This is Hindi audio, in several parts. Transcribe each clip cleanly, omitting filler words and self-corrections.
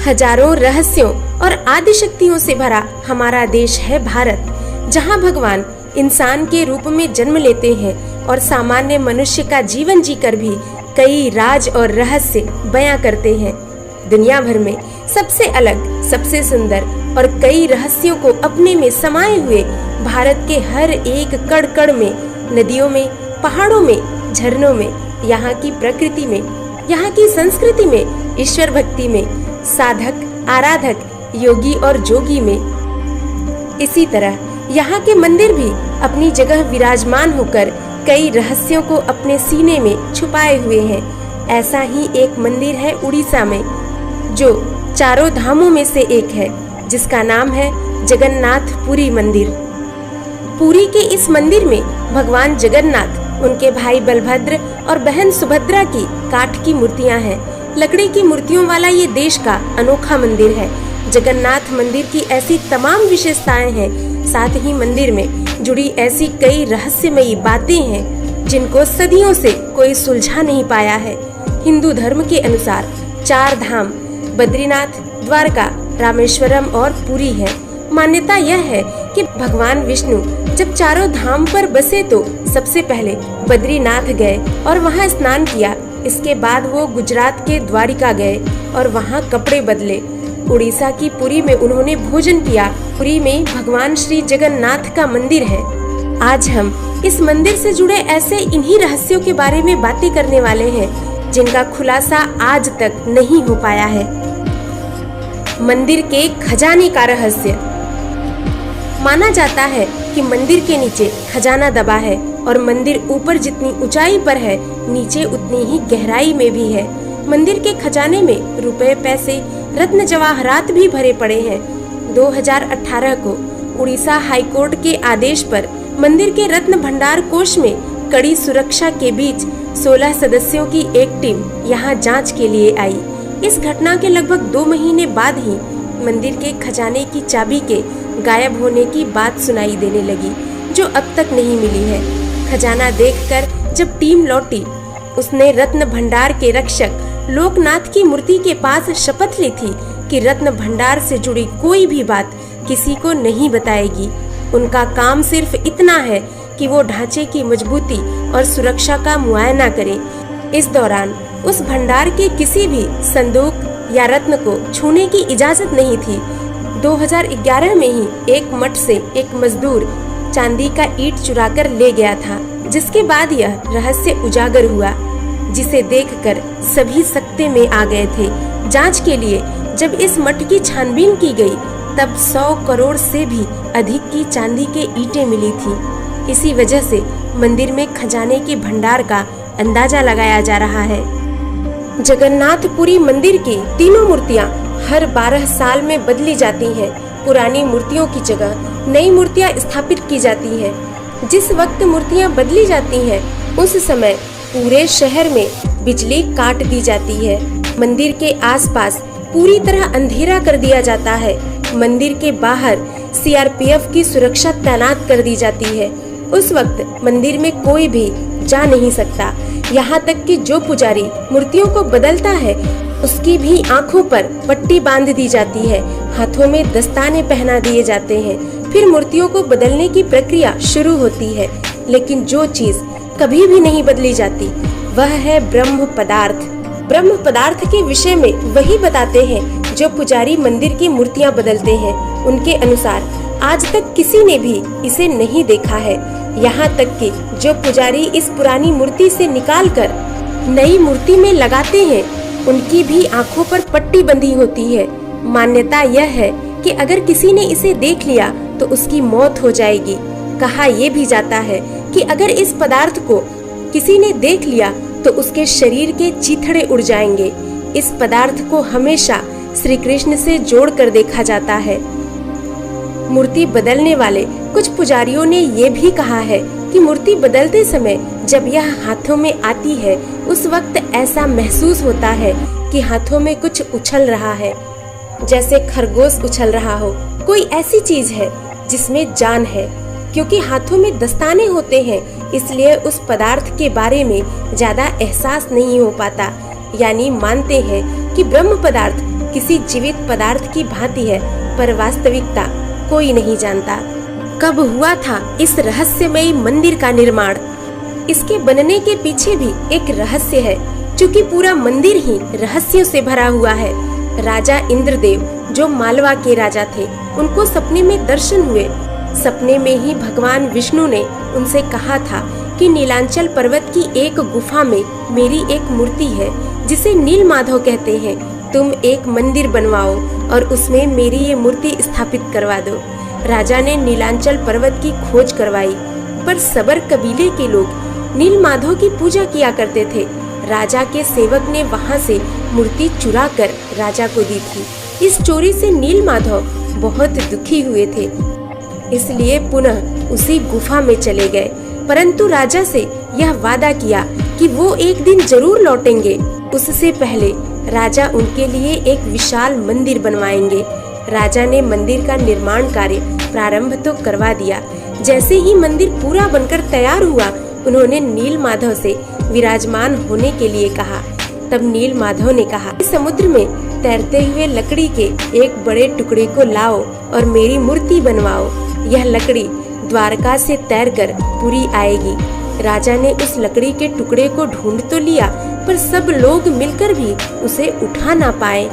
हजारों रहस्यों और आदि शक्तियों से भरा हमारा देश है भारत, जहां भगवान इंसान के रूप में जन्म लेते हैं और सामान्य मनुष्य का जीवन जीकर भी कई राज और रहस्य बयां करते हैं। दुनिया भर में सबसे अलग, सबसे सुंदर और कई रहस्यों को अपने में समाये हुए भारत के हर एक कण कण में, नदियों में, पहाड़ों में, झरनों में, यहाँ की प्रकृति में, यहाँ की संस्कृति में, ईश्वर भक्ति में, साधक, आराधक, योगी और जोगी में। इसी तरह यहाँ के मंदिर भी अपनी जगह विराजमान होकर कई रहस्यों को अपने सीने में छुपाए हुए हैं। ऐसा ही एक मंदिर है उड़ीसा में, जो चारों धामों में से एक है, जिसका नाम है जगन्नाथ पुरी मंदिर। पुरी के इस मंदिर में भगवान जगन्नाथ, उनके भाई बलभद्र और बहन सुभद्रा की काठ की मूर्तियां हैं। लकड़ी की मूर्तियों वाला ये देश का अनोखा मंदिर है। जगन्नाथ मंदिर की ऐसी तमाम विशेषताएं हैं, साथ ही मंदिर में जुड़ी ऐसी कई रहस्यमयी बातें हैं जिनको सदियों से कोई सुलझा नहीं पाया है। हिंदू धर्म के अनुसार 4 धाम बद्रीनाथ, द्वारका, रामेश्वरम और पुरी है। मान्यता यह है कि भगवान विष्णु जब चारों धाम पर बसे तो सबसे पहले बद्रीनाथ गए और वहां स्नान किया। इसके बाद वो गुजरात के द्वारिका गए और वहां कपड़े बदले। उड़ीसा की पुरी में उन्होंने भोजन किया। पुरी में भगवान श्री जगन्नाथ का मंदिर है। आज हम इस मंदिर से जुड़े ऐसे इन्हीं रहस्यों के बारे में बातें करने वाले हैं, जिनका खुलासा आज तक नहीं हो पाया है। मंदिर के खजाने का रहस्य। माना जाता है कि मंदिर के नीचे खजाना दबा है और मंदिर ऊपर जितनी ऊंचाई पर है, नीचे उतनी ही गहराई में भी है। मंदिर के खजाने में रुपए, पैसे, रत्न जवाहरात भी भरे पड़े हैं। 2018 को उड़ीसा हाईकोर्ट के आदेश पर मंदिर के रत्न भंडार कोष में कड़ी सुरक्षा के बीच 16 सदस्यों की एक टीम यहां जांच के लिए आई। इस घटना के लगभग 2 महीने बाद ही मंदिर के खजाने की चाबी के गायब होने की बात सुनाई देने लगी, जो अब तक नहीं मिली है। खजाना देखकर जब टीम लौटी, उसने रत्न भंडार के रक्षक लोकनाथ की मूर्ति के पास शपथ ली थी कि रत्न भंडार से जुड़ी कोई भी बात किसी को नहीं बताएगी। उनका काम सिर्फ इतना है कि वो ढांचे की मजबूती और सुरक्षा का मुआयना करें। इस दौरान उस भंडार के किसी भी संदूक या रत्न को छूने की इजाजत नहीं थी। 2011 में ही एक मठ से एक मजदूर चांदी का ईंट चुराकर ले गया था, जिसके बाद यह रहस्य उजागर हुआ, जिसे देखकर सभी सकते में आ गए थे। जांच के लिए जब इस मठ की छानबीन की गई, तब 100 करोड़ से भी अधिक की चांदी के ईंटें मिली थी। इसी वजह से मंदिर में खजाने के भंडार का अंदाजा लगाया जा रहा है। जगन्नाथपुरी मंदिर की तीनों मूर्तियां हर 12 साल में बदली जाती हैं। पुरानी मूर्तियों की जगह नई मूर्तियां स्थापित की जाती हैं। जिस वक्त मूर्तियां बदली जाती हैं, उस समय पूरे शहर में बिजली काट दी जाती है। मंदिर के आसपास पूरी तरह अंधेरा कर दिया जाता है। मंदिर के बाहर सीआरपीएफ की सुरक्षा तैनात कर दी जाती है। उस वक्त मंदिर में कोई भी जा नहीं सकता। यहाँ तक कि जो पुजारी मूर्तियों को बदलता है, उसकी भी आंखों पर पट्टी बांध दी जाती है। हाथों में दस्ताने पहना दिए जाते हैं। फिर मूर्तियों को बदलने की प्रक्रिया शुरू होती है। लेकिन जो चीज कभी भी नहीं बदली जाती, वह है ब्रह्म पदार्थ। ब्रह्म पदार्थ के विषय में वही बताते हैं जो पुजारी मंदिर की मूर्तियां बदलते हैं। उनके अनुसार आज तक किसी ने भी इसे नहीं देखा है। यहाँ तक कि जो पुजारी इस पुरानी मूर्ति से निकालकर नई मूर्ति में लगाते हैं, उनकी भी आंखों पर पट्टी बंधी होती है। मान्यता यह है कि अगर किसी ने इसे देख लिया तो उसकी मौत हो जाएगी। कहा यह भी जाता है कि अगर इस पदार्थ को किसी ने देख लिया तो उसके शरीर के चीथड़े उड़ जाएंगे। इस पदार्थ को हमेशा श्री कृष्ण से जोड़कर देखा जाता है। मूर्ति बदलने वाले कुछ पुजारियों ने ये भी कहा है कि मूर्ति बदलते समय जब यह हाथों में आती है, उस वक्त ऐसा महसूस होता है कि हाथों में कुछ उछल रहा है, जैसे खरगोश उछल रहा हो। कोई ऐसी चीज है जिसमें जान है। क्योंकि हाथों में दस्ताने होते हैं, इसलिए उस पदार्थ के बारे में ज्यादा एहसास नहीं हो पाता। यानी मानते हैं कि ब्रह्म पदार्थ किसी जीवित पदार्थ की भांति है, पर वास्तविकता कोई नहीं जानता। कब हुआ था इस रहस्यमयी मंदिर का निर्माण? इसके बनने के पीछे भी एक रहस्य है, क्योंकि पूरा मंदिर ही रहस्यों से भरा हुआ है। राजा इंद्रदेव, जो मालवा के राजा थे, उनको सपने में दर्शन हुए। सपने में ही भगवान विष्णु ने उनसे कहा था कि नीलांचल पर्वत की एक गुफा में मेरी एक मूर्ति है, जिसे नीलमाधव कहते हैं। तुम एक मंदिर बनवाओ और उसमें मेरी ये मूर्ति स्थापित करवा दो। राजा ने नीलांचल पर्वत की खोज करवाई, पर सबर कबीले के लोग नीलमाधव की पूजा किया करते थे। राजा के सेवक ने वहां से मूर्ति चुरा कर राजा को दी थी। इस चोरी से नीलमाधव बहुत दुखी हुए थे, इसलिए पुनः उसी गुफा में चले गए, परंतु राजा से यह वादा किया कि वो एक दिन जरूर लौटेंगे। उससे पहले राजा उनके लिए एक विशाल मंदिर बनवाएंगे। राजा ने मंदिर का निर्माण कार्य प्रारंभ तो करवा दिया। जैसे ही मंदिर पूरा बनकर तैयार हुआ, उन्होंने नीलमाधव से विराजमान होने के लिए कहा। तब नीलमाधव ने कहा, समुद्र में तैरते हुए लकड़ी के एक बड़े टुकड़े को लाओ और मेरी मूर्ति बनवाओ। यह लकड़ी द्वारका से तैरकर पूरी आएगी। राजा ने उस लकड़ी के टुकड़े को ढूंढ तो लिया, पर सब लोग मिलकर भी उसे उठा ना पाए।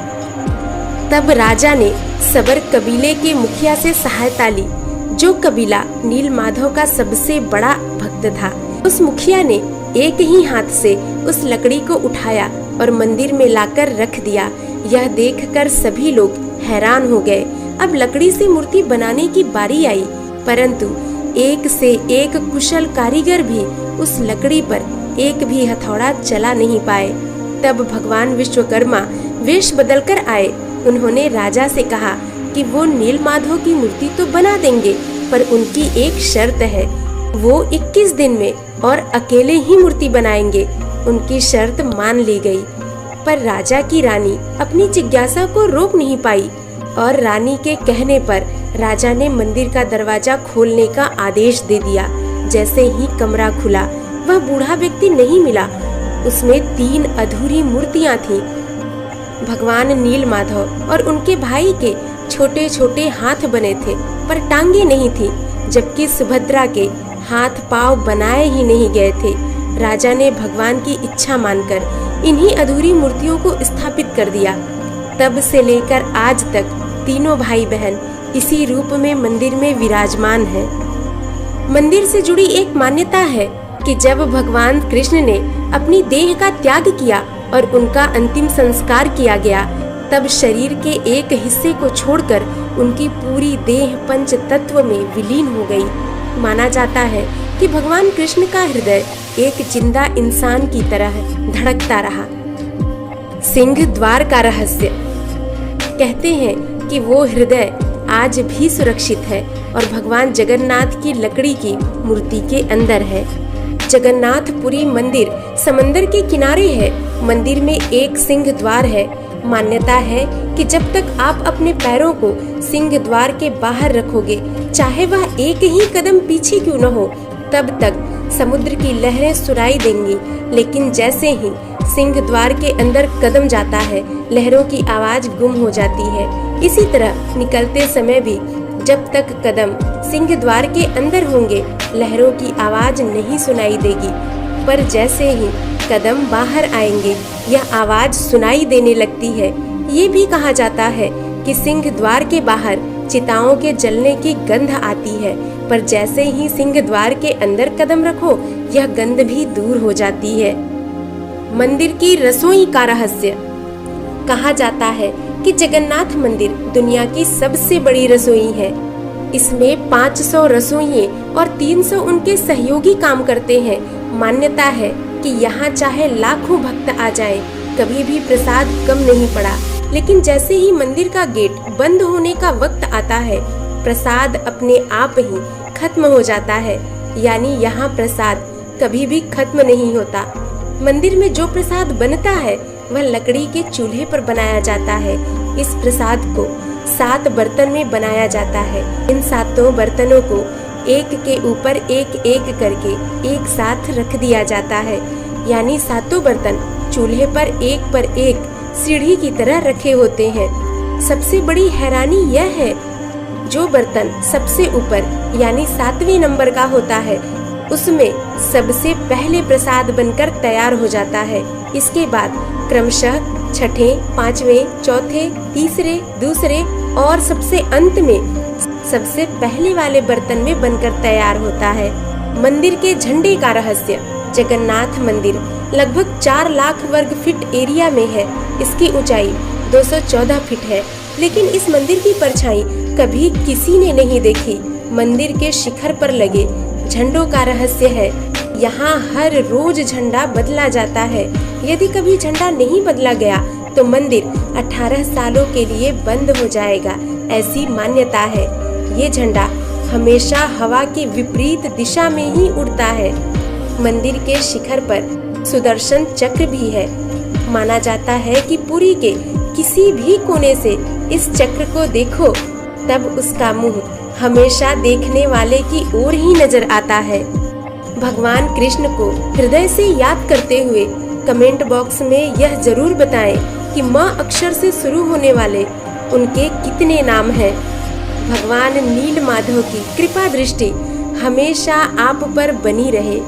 तब राजा ने सबर कबीले के मुखिया से सहायता ली, जो कबीला नीलमाधव का सबसे बड़ा भक्त था। उस मुखिया ने एक ही हाथ से उस लकड़ी को उठाया और मंदिर में लाकर रख दिया। यह देखकर सभी लोग हैरान हो गए। अब लकड़ी से मूर्ति बनाने की बारी आई, परंतु एक से एक कुशल कारीगर भी उस लकड़ी पर एक भी हथौड़ा चला नहीं पाए। तब भगवान विश्वकर्मा वेश बदलकर आए। उन्होंने राजा से कहा कि वो नीलमाधव की मूर्ति तो बना देंगे, पर उनकी एक शर्त है। वो 21 दिन में और अकेले ही मूर्ति बनाएंगे। उनकी शर्त मान ली गई, पर राजा की रानी अपनी जिज्ञासा को रोक नहीं पाई और रानी के कहने पर राजा ने मंदिर का दरवाजा खोलने का आदेश दे दिया। जैसे ही कमरा खुला, वह बूढ़ा व्यक्ति नहीं मिला। उसमें 3 अधूरी मूर्तियां थीं। भगवान नीलमाधव और उनके भाई के छोटे छोटे हाथ बने थे, पर टांगे नहीं थी, जबकि सुभद्रा के हाथ पांव बनाए ही नहीं गए थे। राजा ने भगवान की इच्छा मानकर इन्हीं अधूरी मूर्तियों को स्थापित कर दिया। तब से लेकर आज तक तीनों भाई बहन इसी रूप में मंदिर में विराजमान हैं। मंदिर से जुड़ी एक मान्यता है कि जब भगवान कृष्ण ने अपनी देह का त्याग किया और उनका अंतिम संस्कार किया गया, तब शरीर के एक हिस्से को छोड़कर उनकी पूरी देह पंच तत्व में विलीन हो गई। माना जाता है कि भगवान कृष्ण का हृदय एक जिंदा इंसान की तरह धड़कता रहा। सिंह द्वार का रहस्य। कहते हैं कि वो हृदय आज भी सुरक्षित है और भगवान जगन्नाथ की लकड़ी की मूर्ति के अंदर है। जगन्नाथपुरी मंदिर समंदर के किनारे है। मंदिर में एक सिंह द्वार है। मान्यता है कि जब तक आप अपने पैरों को सिंह द्वार के बाहर रखोगे, चाहे वह एक ही कदम पीछे क्यों न हो, तब तक समुद्र की लहरें सुनाई देंगी। लेकिन जैसे ही सिंह द्वार के अंदर कदम जाता है, लहरों की आवाज गुम हो जाती है। इसी तरह निकलते समय भी जब तक कदम सिंह द्वार के अंदर होंगे, लहरों की आवाज नहीं सुनाई देगी, पर जैसे ही कदम बाहर आएंगे, यह आवाज सुनाई देने लगती है। ये भी कहा जाता है कि सिंह द्वार के बाहर चिताओं के जलने की गंध आती है, पर जैसे ही सिंह द्वार के अंदर कदम रखो, यह गंध भी दूर हो जाती है। मंदिर की रसोई का रहस्य। कहा जाता है कि जगन्नाथ मंदिर दुनिया की सबसे बड़ी रसोई है। इसमें 500 रसोइये और 300 उनके सहयोगी काम करते हैं। मान्यता है कि यहाँ चाहे लाखों भक्त आ जाएं, कभी भी प्रसाद कम नहीं पड़ा। लेकिन जैसे ही मंदिर का गेट बंद होने का वक्त आता है, प्रसाद अपने आप ही खत्म हो जाता है। यानी यहाँ प्रसाद कभी भी खत्म नहीं होता। मंदिर में जो प्रसाद बनता है वह लकड़ी के चूल्हे पर बनाया जाता है। इस प्रसाद को 7 बर्तन में बनाया जाता है। इन 7 बर्तनों को एक के ऊपर एक एक करके एक साथ रख दिया जाता है। यानी 7 बर्तन चूल्हे पर एक सीढ़ी की तरह रखे होते हैं। सबसे बड़ी हैरानी यह है, जो बर्तन सबसे ऊपर यानी 7वें नंबर का होता है, उसमें सबसे पहले प्रसाद बनकर तैयार हो जाता है। इसके बाद क्रमशः छठे, पांचवें, चौथे, तीसरे, दूसरे और सबसे अंत में सबसे पहले वाले बर्तन में बनकर तैयार होता है। मंदिर के झंडे का रहस्य। जगन्नाथ मंदिर लगभग 4 लाख वर्ग फीट एरिया में है। इसकी ऊंचाई 214 फीट है, लेकिन इस मंदिर की परछाई कभी किसी ने नहीं देखी। मंदिर के शिखर पर लगे झंडों का रहस्य है, यहाँ हर रोज झंडा बदला जाता है। यदि कभी झंडा नहीं बदला गया तो मंदिर 18 सालों के लिए बंद हो जाएगा, ऐसी मान्यता है। ये झंडा हमेशा हवा के विपरीत दिशा में ही उड़ता है। मंदिर के शिखर पर सुदर्शन चक्र भी है। माना जाता है कि पुरी के किसी भी कोने से इस चक्र को देखो, तब उसका मुंह हमेशा देखने वाले की ओर ही नजर आता है। भगवान कृष्ण को हृदय से याद करते हुए कमेंट बॉक्स में यह जरूर बताएं कि माँ अक्षर से शुरू होने वाले उनके कितने नाम हैं। भगवान नीलमाधव की कृपा दृष्टि हमेशा आप पर बनी रहे।